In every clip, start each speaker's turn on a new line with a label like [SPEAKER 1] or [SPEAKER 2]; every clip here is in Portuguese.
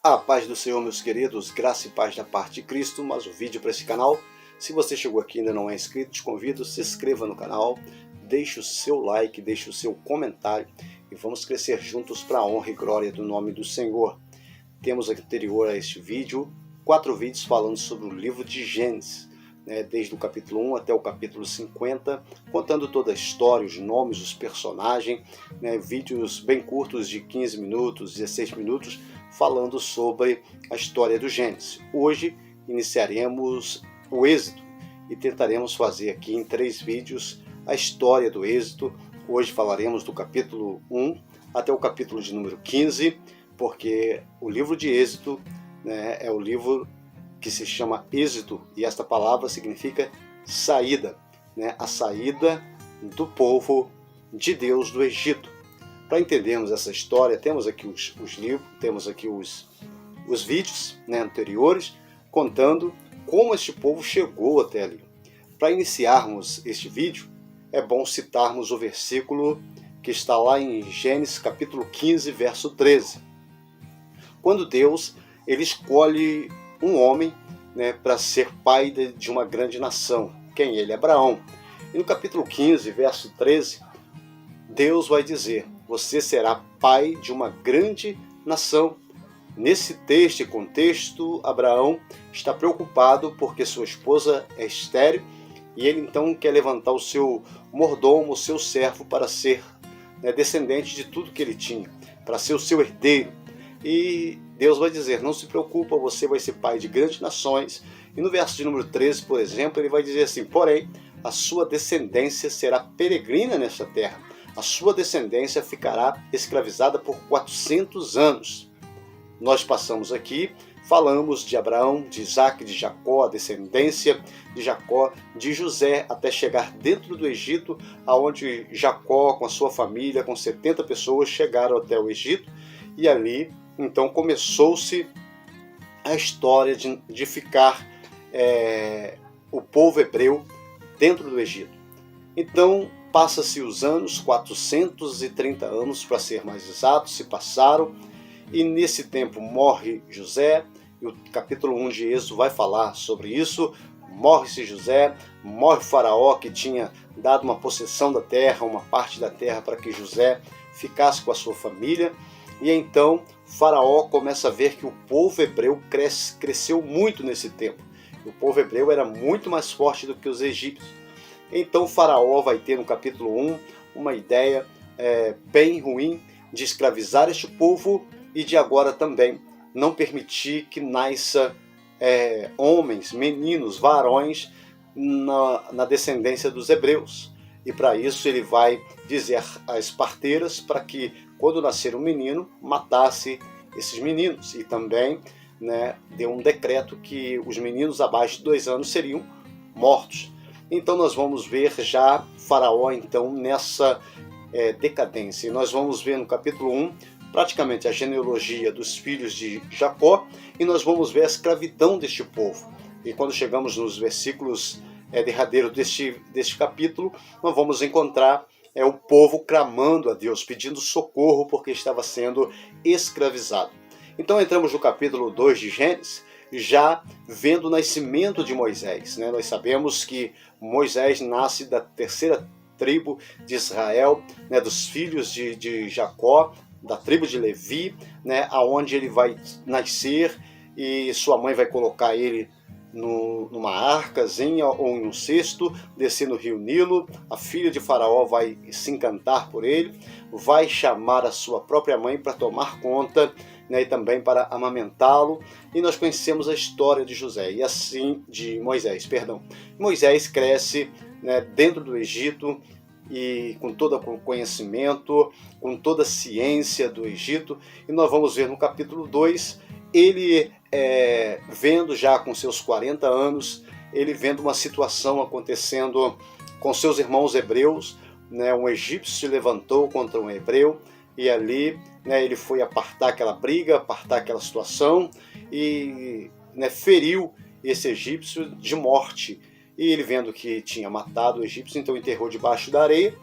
[SPEAKER 1] A paz do Senhor, meus queridos, graça e paz da parte de Cristo, mais um vídeo para esse canal. Se você chegou aqui e ainda não é inscrito, te convido, se inscreva no canal, deixe o seu like, deixe o seu comentário e vamos crescer juntos para a honra e glória do nome do Senhor. Temos anterior a este vídeo, 4 vídeos falando sobre o livro de Gênesis, desde o capítulo 1 até o capítulo 50, contando toda a história, os nomes, os personagens, vídeos bem curtos de 15 minutos, 16 minutos, falando sobre a história do Gênesis. Hoje iniciaremos o Êxodo e tentaremos fazer aqui em 3 vídeos a história do Êxodo. Hoje falaremos do capítulo 1 até o capítulo de número 15, porque o livro de Êxodo é o livro que se chama Êxodo, e esta palavra significa saída, a saída do povo de Deus do Egito. Para entendermos essa história, temos aqui os livros, temos aqui os vídeos anteriores, contando como este povo chegou até ali. Para iniciarmos este vídeo, é bom citarmos o versículo que está lá em Gênesis capítulo 15, verso 13. Quando Deus ele escolhe um homem para ser pai de uma grande nação. Quem ele? Abraão. E no capítulo 15, verso 13, Deus vai dizer: você será pai de uma grande nação. Nesse texto e contexto, Abraão está preocupado porque sua esposa é estéril e ele então quer levantar o seu mordomo, o seu servo, para ser descendente de tudo que ele tinha, para ser o seu herdeiro. E Deus vai dizer: não se preocupa, você vai ser pai de grandes nações. E no verso de número 13, por exemplo, ele vai dizer assim: porém, a sua descendência será peregrina nesta terra. A sua descendência ficará escravizada por 400 anos. Nós passamos aqui, falamos de Abraão, de Isaac, de Jacó, a descendência de Jacó, de José, até chegar dentro do Egito, aonde Jacó, com a sua família, com 70 pessoas, chegaram até o Egito. E ali, então, começou-se a história de ficar o povo hebreu dentro do Egito. Então, passa-se os anos, 430 anos para ser mais exato, se passaram, e nesse tempo morre José, e o capítulo 1 de Êxodo vai falar sobre isso. Morre-se José, morre Faraó, que tinha dado uma possessão da terra, uma parte da terra para que José ficasse com a sua família. E então Faraó começa a ver que o povo hebreu cresceu muito nesse tempo. O povo hebreu era muito mais forte do que os egípcios. Então Faraó vai ter no capítulo 1 uma ideia bem ruim de escravizar este povo e de agora também não permitir que nasça homens, meninos, varões na descendência dos hebreus. E para isso ele vai dizer às parteiras para que quando nascer um menino, matasse esses meninos. E também deu um decreto que os meninos abaixo de 2 anos seriam mortos. Então nós vamos ver já Faraó então nessa decadência. E nós vamos ver no capítulo 1 praticamente a genealogia dos filhos de Jacó, e nós vamos ver a escravidão deste povo. E quando chegamos nos versículos derradeiros deste capítulo, nós vamos encontrar o povo clamando a Deus, pedindo socorro porque estava sendo escravizado. Então entramos no capítulo 2 de Gênesis, já vendo o nascimento de Moisés. Nós sabemos que Moisés nasce da 3ª tribo de Israel, dos filhos de Jacó, da tribo de Levi, aonde ele vai nascer e sua mãe vai colocar ele numa arcazinha ou em um cesto, descer no rio Nilo. A filha de Faraó vai se encantar por ele, vai chamar a sua própria mãe para tomar conta, e também para amamentá-lo. E nós conhecemos a história de José, e assim de Moisés, perdão. Moisés cresce dentro do Egito, e com todo o conhecimento, com toda a ciência do Egito. E nós vamos ver no capítulo 2, ele vendo já com seus 40 anos, ele vendo uma situação acontecendo com seus irmãos hebreus. Um egípcio se levantou contra um hebreu, e ali ele foi apartar aquela briga, apartar aquela situação, e feriu esse egípcio de morte. E ele, vendo que tinha matado o egípcio, então enterrou debaixo da areia.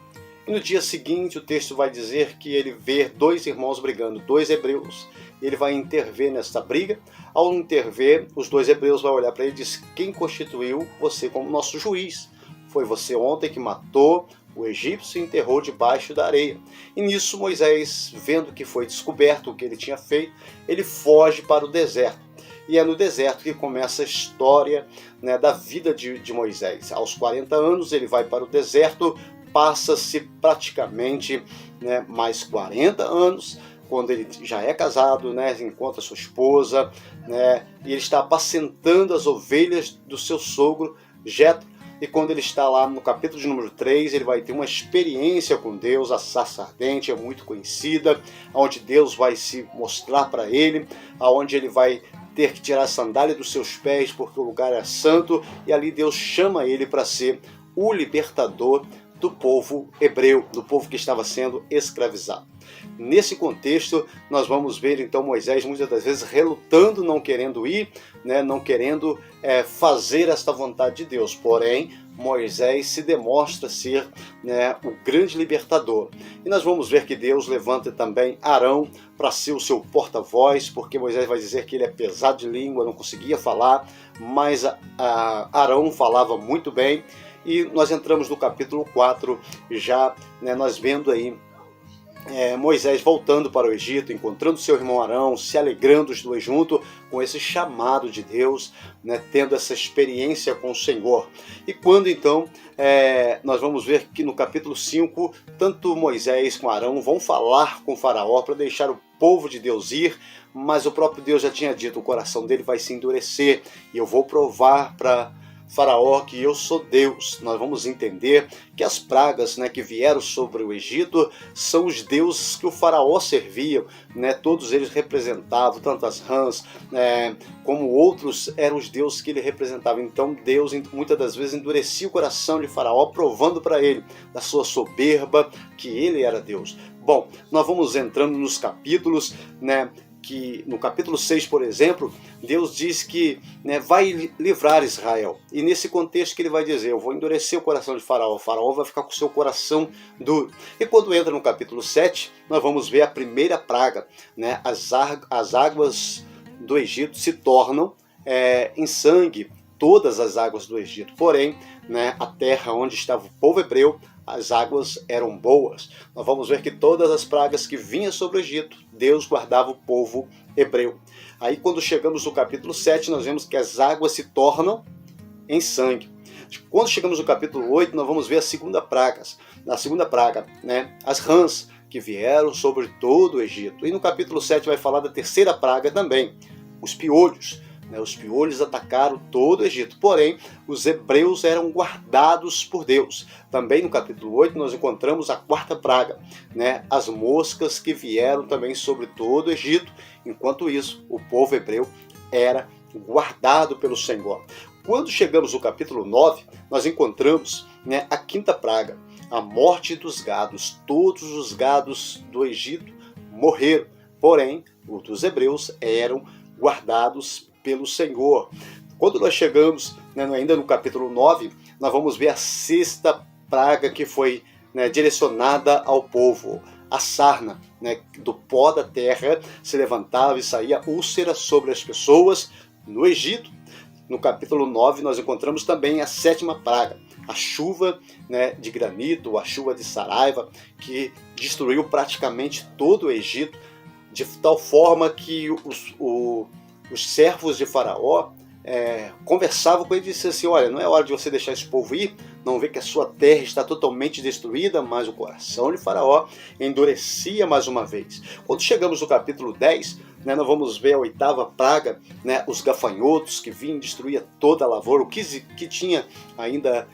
[SPEAKER 1] E no dia seguinte o texto vai dizer que ele vê dois irmãos brigando, dois hebreus. Ele vai intervir nessa briga. Ao intervir, os dois hebreus vão olhar para ele e dizer: quem constituiu você como nosso juiz? Foi você ontem que matou o egípcio e enterrou debaixo da areia. E nisso Moisés, vendo que foi descoberto o que ele tinha feito, ele foge para o deserto. E é no deserto que começa a história, né, da vida de Moisés. Aos 40 anos ele vai para o deserto, passa-se praticamente, né, mais 40 anos, quando ele já é casado, né, encontra sua esposa, né, e ele está apacentando as ovelhas do seu sogro Jetro. E quando ele está lá no capítulo de número 3, ele vai ter uma experiência com Deus, a sarça ardente, é muito conhecida, onde Deus vai se mostrar para ele, onde ele vai ter que tirar a sandália dos seus pés, porque o lugar é santo, e ali Deus chama ele para ser o libertador do povo hebreu, do povo que estava sendo escravizado. Nesse contexto, nós vamos ver então Moisés muitas das vezes relutando, não querendo ir, né, não querendo fazer esta vontade de Deus. Porém, Moisés se demonstra ser, né, o grande libertador. E nós vamos ver que Deus levanta também Arão para ser o seu porta-voz, porque Moisés vai dizer que ele é pesado de língua, não conseguia falar, mas Arão falava muito bem. E nós entramos no capítulo 4, já, né, nós vendo aí Moisés voltando para o Egito, encontrando seu irmão Arão, se alegrando os dois juntos com esse chamado de Deus, né, tendo essa experiência com o Senhor. E quando então nós vamos ver que no capítulo 5, tanto Moisés como Arão vão falar com Faraó para deixar o povo de Deus ir, mas o próprio Deus já tinha dito: o coração dele vai se endurecer e eu vou provar para Faraó que eu sou Deus. Nós vamos entender que as pragas, né, que vieram sobre o Egito são os deuses que o Faraó servia, né? Todos eles representavam, tanto as rãs, como outros eram os deuses que ele representava. Então Deus muitas das vezes endurecia o coração de Faraó, provando para ele da sua soberba que ele era Deus. Bom, nós vamos entrando nos capítulos, né? Que no capítulo 6, por exemplo, Deus diz que, né, vai livrar Israel. E nesse contexto que ele vai dizer: eu vou endurecer o coração de Faraó. Faraó vai ficar com o seu coração duro. E quando entra no capítulo 7, nós vamos ver a primeira praga, né? As águas do Egito se tornam em sangue, todas as águas do Egito. Porém, né, a terra onde estava o povo hebreu, as águas eram boas. Nós vamos ver que todas as pragas que vinham sobre o Egito, Deus guardava o povo hebreu. Aí quando chegamos no capítulo 7, nós vemos que as águas se tornam em sangue. Quando chegamos no capítulo 8, nós vamos ver a segunda praga. Na segunda praga, né, as rãs que vieram sobre todo o Egito. E no capítulo 7 vai falar da terceira praga também, os piolhos. Os piolhos atacaram todo o Egito, porém os hebreus eram guardados por Deus. Também no capítulo 8 nós encontramos a quarta praga, né? As moscas que vieram também sobre todo o Egito. Enquanto isso, o povo hebreu era guardado pelo Senhor. Quando chegamos no capítulo 9, nós encontramos, né, a quinta praga, a morte dos gados. Todos os gados do Egito morreram, porém os dos hebreus eram guardados pelo Senhor. Quando nós chegamos, né, ainda no capítulo 9, nós vamos ver a sexta praga que foi, né, direcionada ao povo. A sarna, né, do pó da terra se levantava e saía úlcera sobre as pessoas no Egito. No capítulo 9 nós encontramos também a sétima praga, a chuva, né, de granito, a chuva de Saraiva, que destruiu praticamente todo o Egito, de tal forma que os servos de Faraó conversavam com ele e disseram assim: olha, não é hora de você deixar esse povo ir, não vê que a sua terra está totalmente destruída, mas o coração de Faraó endurecia mais uma vez. Quando chegamos no capítulo 10, né, nós vamos ver a oitava praga, né, os gafanhotos que vinham destruir toda a lavoura, o que tinha ainda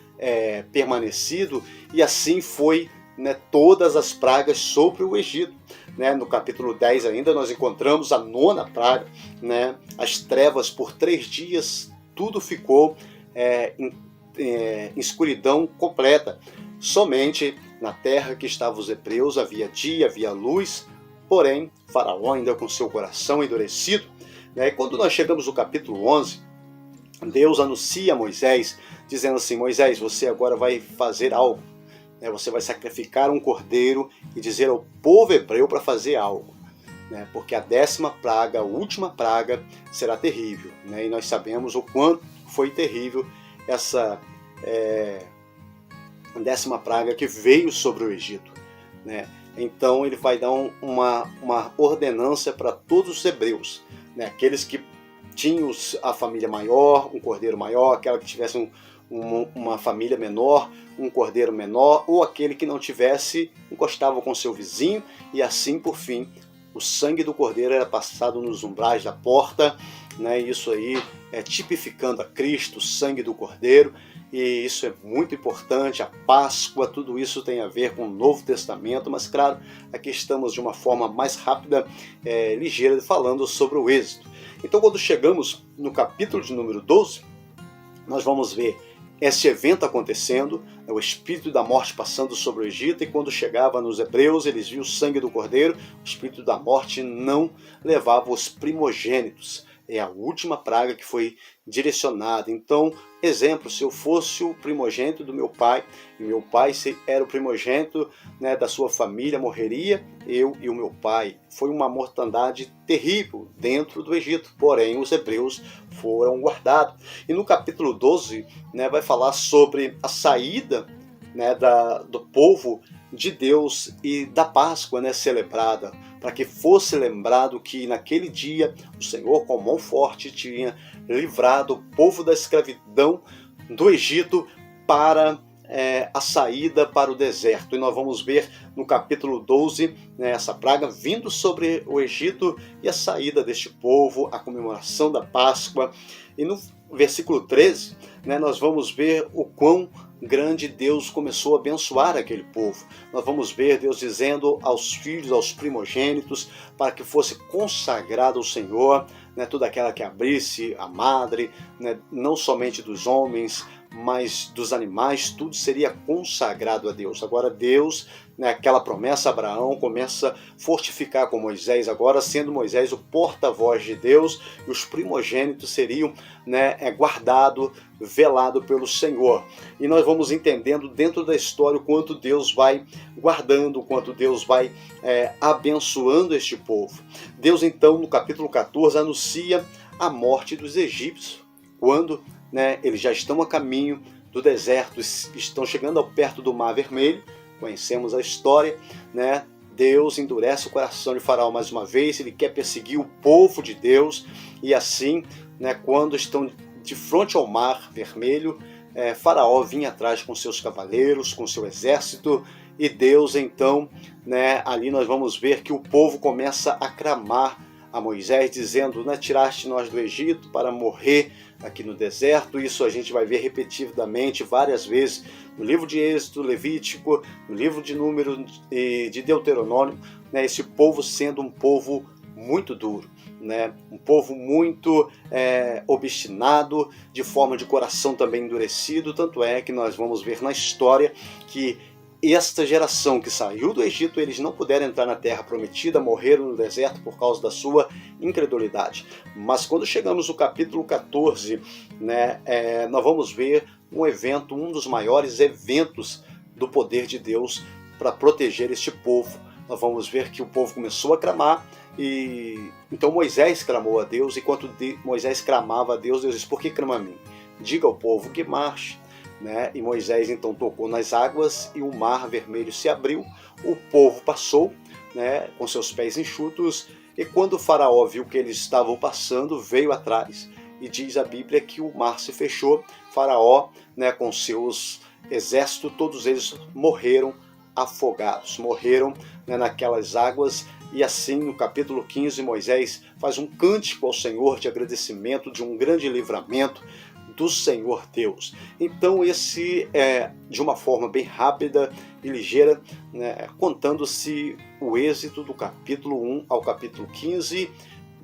[SPEAKER 1] permanecido, e assim foi, né, todas as pragas sobre o Egito. Né, no capítulo 10 ainda nós encontramos a nona praga, né, as trevas por 3 dias, tudo ficou em escuridão completa. Somente na terra que estavam os hebreus havia dia, havia luz, porém Faraó ainda com seu coração endurecido. Né, e quando nós chegamos no capítulo 11, Deus anuncia a Moisés, dizendo assim: Moisés, você agora vai fazer algo né? Você vai sacrificar um cordeiro e dizer ao povo hebreu para fazer algo, né? Porque a 10ª praga, a última praga, será terrível, né? E nós sabemos o quanto foi terrível essa 10ª praga que veio sobre o Egito, né? Então ele vai dar uma ordenança para todos os hebreus, né? Aqueles que tinham a família maior, um cordeiro maior, aquela que tivesse uma família menor, um cordeiro menor, ou aquele que não tivesse, encostava com seu vizinho, e assim, por fim, o sangue do cordeiro era passado nos umbrais da porta, né? Isso aí é tipificando a Cristo, o sangue do cordeiro, e isso é muito importante. A Páscoa, tudo isso tem a ver com o Novo Testamento, mas claro, aqui estamos de uma forma mais rápida, ligeira, falando sobre o êxodo. Então, quando chegamos no capítulo de número 12, nós vamos ver esse evento acontecendo, o espírito da morte passando sobre o Egito, e quando chegava nos hebreus, eles viam o sangue do cordeiro, o espírito da morte não levava os primogênitos. É a última praga que foi direcionada. Então, exemplo, se eu fosse o primogênito do meu pai, e meu pai era o primogênito, né, da sua família, morreria eu e o meu pai. Foi uma mortandade terrível dentro do Egito, porém os hebreus foram guardados. E no capítulo 12, né, vai falar sobre a saída, né, do povo de Deus e da Páscoa, né, celebrada, para que fosse lembrado que naquele dia o Senhor com mão forte tinha livrado o povo da escravidão do Egito para a saída para o deserto. E nós vamos ver no capítulo 12, né, essa praga vindo sobre o Egito e a saída deste povo, a comemoração da Páscoa. E no versículo 13, né, nós vamos ver o quão grande Deus começou a abençoar aquele povo. Nós vamos ver Deus dizendo aos filhos, aos primogênitos, para que fosse consagrado ao Senhor, né, toda aquela que abrisse a madre, né, não somente dos homens, mas dos animais, tudo seria consagrado a Deus. Agora Deus, né, aquela promessa a Abraão, começa a fortificar com Moisés, agora sendo Moisés o porta-voz de Deus, e os primogênitos seriam, né, guardado, velado pelo Senhor. E nós vamos entendendo dentro da história o quanto Deus vai guardando, o quanto Deus vai abençoando este povo. Deus então, no capítulo 14, anuncia a morte dos egípcios, quando, né, eles já estão a caminho do deserto, estão chegando ao perto do Mar Vermelho. Conhecemos a história, né? Deus endurece o coração de Faraó mais uma vez, ele quer perseguir o povo de Deus, e assim, né, quando estão de frente ao Mar Vermelho, Faraó vinha atrás com seus cavaleiros, com seu exército, e Deus então, né, ali nós vamos ver que o povo começa a clamar a Moisés, dizendo, né, tiraste nós do Egito para morrer aqui no deserto. Isso a gente vai ver repetidamente várias vezes no livro de Êxodo, Levítico, no livro de Número e de Deuteronômio, né, esse povo sendo um povo muito duro, né, um povo muito obstinado, de forma de coração também endurecido. Tanto é que nós vamos ver na história que esta geração que saiu do Egito, eles não puderam entrar na terra prometida, morreram no deserto por causa da sua incredulidade. Mas quando chegamos no capítulo 14, né, nós vamos ver um evento, um dos maiores eventos do poder de Deus para proteger este povo. Nós vamos ver que o povo começou a clamar, e então Moisés clamou a Deus, e enquanto Moisés clamava a Deus, Deus disse, por que clama a mim? Diga ao povo que marche. Né? E Moisés então tocou nas águas e o Mar Vermelho se abriu, o povo passou, né, com seus pés enxutos, e quando o Faraó viu que eles estavam passando, veio atrás, e diz a Bíblia que o mar se fechou. Faraó, né, com seus exércitos, todos eles morreram afogados, morreram, né, naquelas águas. E assim, no capítulo 15, Moisés faz um cântico ao Senhor de agradecimento, de um grande livramento do Senhor Deus. Então esse de uma forma bem rápida e ligeira, né, contando-se o êxito do capítulo 1 ao capítulo 15.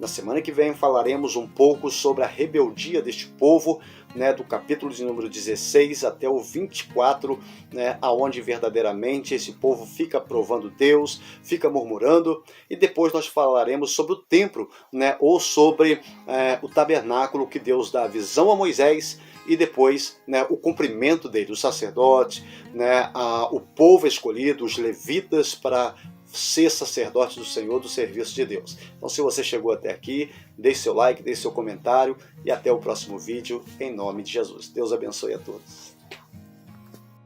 [SPEAKER 1] Na semana que vem falaremos um pouco sobre a rebeldia deste povo né, do capítulo de número 16 até o 24, né, aonde verdadeiramente esse povo fica provando Deus, fica murmurando, e depois nós falaremos sobre o templo, né, ou sobre o tabernáculo, que Deus dá a visão a Moisés, e depois, né, o cumprimento dele, os sacerdotes, né, o povo escolhido, os levitas, para ser sacerdote do Senhor, do serviço de Deus. Então, se você chegou até aqui, deixe seu like, deixe seu comentário e até o próximo vídeo, em nome de Jesus. Deus abençoe a todos.